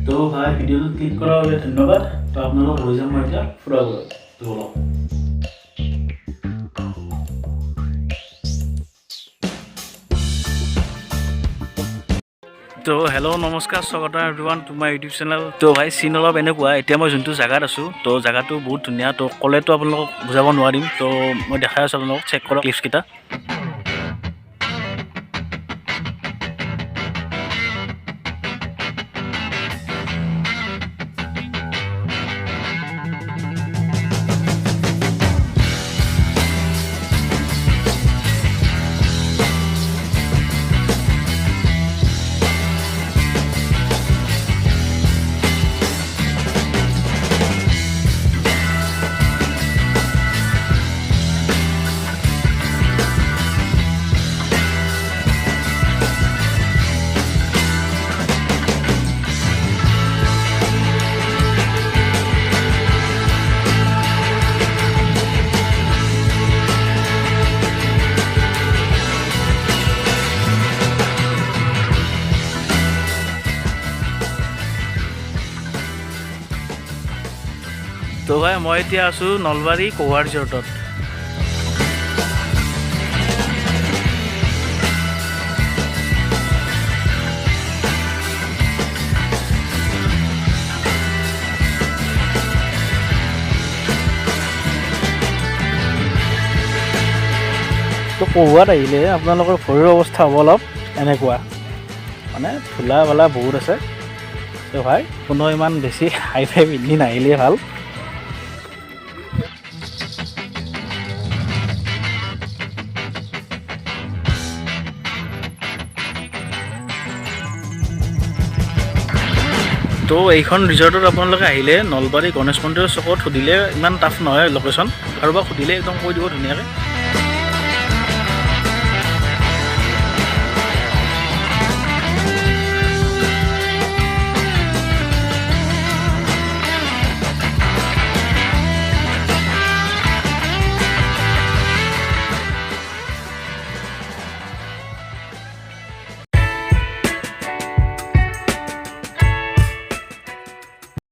তো ভাই ভিডিওটো ক্লিক কৰাৰ বাবে ধন্যবাদ। তো আপোনালোক লৈ যাম মই এতিয়া ফুৰাবলৈ। তো বলক। তো হেল্ল' নমস্কাৰ, স্বাগতম everyone to my YouTube channel. তো ভাই চিন অলপ এনেকুৱা, এতিয়া মই যোনটো জেগাত আছোঁ, তো জেগাটো বহুত ধুনীয়া। তো ক'লেতো আপোনালোকক বুজাব নোৱাৰিম। তো মই দেখাই আছোঁ আপোনালোকক, চেক কৰক ক্লিপছকেইটা। তো ভাই মই এতিয়া আছোঁ নলবাৰী কভাৰ ৰিজৰ্টত। তো কভাৰত আহিলে আপোনালোকৰ ভৰিৰ অৱস্থা হ'ব অলপ এনেকুৱা, মানে ধূলা বালা বহুত আছে। তো ভাই কোনো ইমান বেছি হাই ফাই পিন্ধি নাহিলেই ভাল। তো এইখন ৰিজৰ্টত আপোনালোকে আহিলে নলবাৰী গণেশ মন্দিৰৰ চকত সুধিলে ইমান টাফ নহয় লোকেশ্যন, কাৰোবাক সুধিলে একদম কৈ দিব ধুনীয়াকৈ।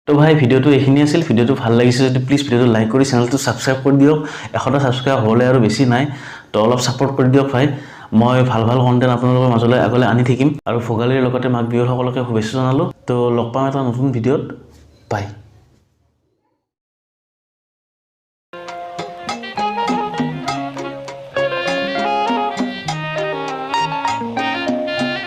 তো ভাই ভিডিওটো এইখিনি আছিল। ভিডিওটো ভাল লাগিছে যদি প্লিজ ভিডিওটো লাইক কৰি চেনেলটো ছাবস্ক্ৰাইব কৰি দিয়ক। 100টা ছাবস্ক্ৰাইব হ'লে আৰু বেছি নাই, তো অলপ ছাপোৰ্ট কৰি দিয়ক ভাই। মই ভাল ভাল কণ্টেণ্ট আপোনালোকৰ মাজলৈ আগলৈ আনি থাকিম। আৰু ভোগালীৰ লগতে মাঘ বিহুৰ সকলোকে শুভেচ্ছা জনালোঁ। তো লগ পাম এটা নতুন ভিডিঅ'ত। বাই।